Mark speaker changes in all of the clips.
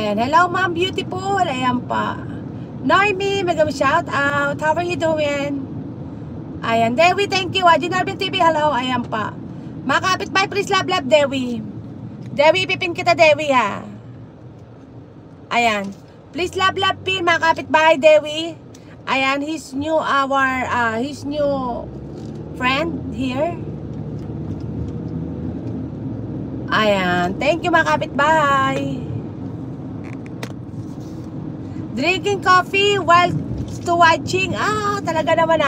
Speaker 1: Ayan, hello ma'am, beautiful. Ayan pa. Noemi, mega shout out. How are you doing? Ayan, Dewi, thank you. Ginarbin TV, hello. Ayan pa. Mga kapitbahay, please love, Dewi. Dewi, ipipin kita, Dewi, ha. Ayan. Please love, pin, mga kapitbahay, Dewi. Ayan, his new friend here. Ayan, thank you mga kapitbahay. Drinking coffee while watching. Talaga naman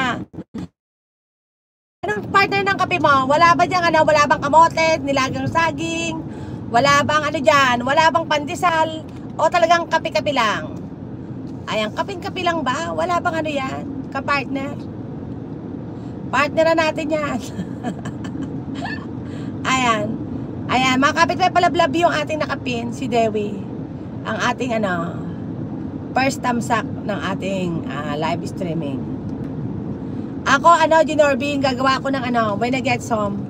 Speaker 1: Anong partner ng kape mo? Wala ba dyan wala bang kamote, nilagang saging? Wala bang dyan? Wala bang pandesal? O talagang kape-kape lang? Ayan, kaping-kape lang ba? Wala bang yan? Kapartner? Partneran natin yan. Ayan. Ayan, mga kapitbahay, palablab yung ating nakapin, si Dewi. Ang ating first tamsak ng ating live streaming. Ako, Ginorbing, gagawa ko ng when I get home,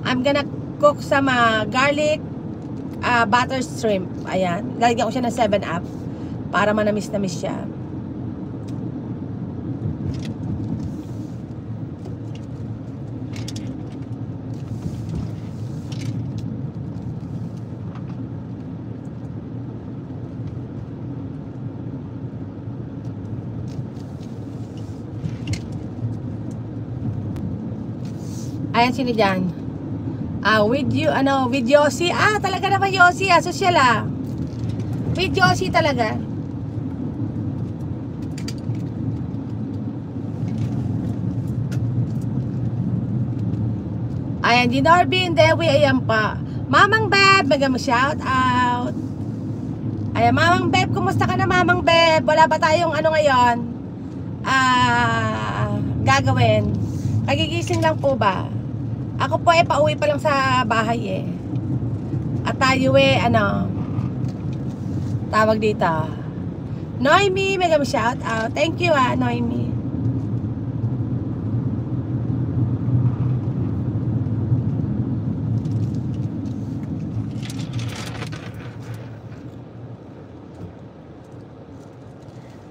Speaker 1: I'm gonna cook some garlic butter shrimp. Ayan, lalagyan ko siya ng 7-Up para manamis-namis siya. Ayan, sino dyan? With you, with Yossi. Talaga naman Yossi, social With Yossi talaga. Ayan, Ginorbin, Dewi, ayan pa. Mamang Beb, mega mo shout out. Ayan, Mamang Beb, kumusta ka na Mamang Beb? Wala ba tayong ngayon? Gagawin? Kagigising lang po ba? Ako po pauwi pa lang sa bahay At tayo tawag dito. Noemi, mega shout out. Thank you Noemi.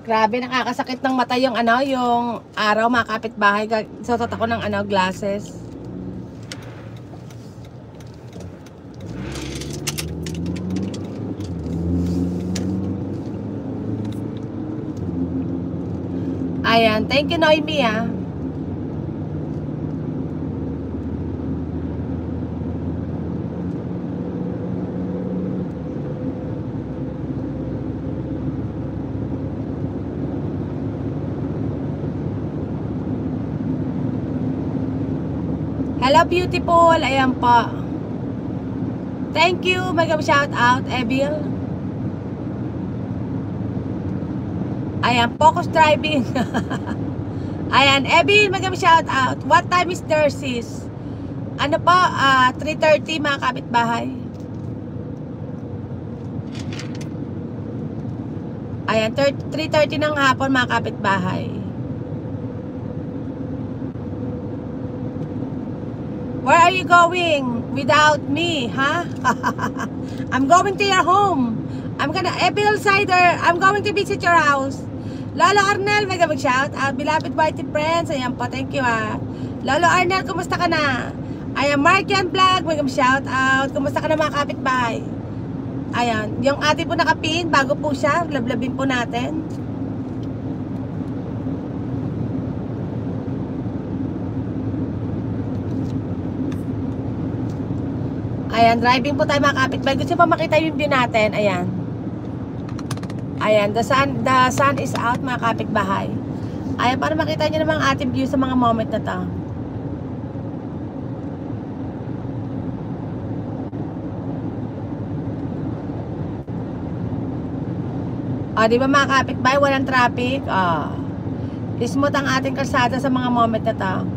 Speaker 1: Grabe, nakakasakit ng mata yung yung araw, mga kapitbahay. Susot ako ng glasses. Ayan, thank you Noemi Hello beautiful, ayan po. Thank you, mega shout out Evil. Ayan, focus driving. Ayan, Evil, mega shout out. What time is there sis? 3:30 mga kapitbahay. Ayan, 3:30 ng hapon mga kapitbahay. Where are you going without me, huh? I'm going to your home. I'm going to visit your house. Lolo Arnel, mega mag-shout out. Beloved Whitey friends, ayan po, thank you Lolo Arnel, kumusta ka na? Ayan, Markian Vlog, mega mag-shout out. Kumusta ka na mga kapitbahay? Ayan, yung ating po nakapin, bago po siya, lablabin po natin. Ayan, driving po tayo mga kapitbahay. Gusto pa makita yung view natin. Ayan. Ayan, the sun is out mga kapitbahay. Ayan, para makita nyo naman ang ating view sa mga moment na to. Di ba mga kapitbahay, walang traffic? Smooth ang ating kalsada sa mga moment na to.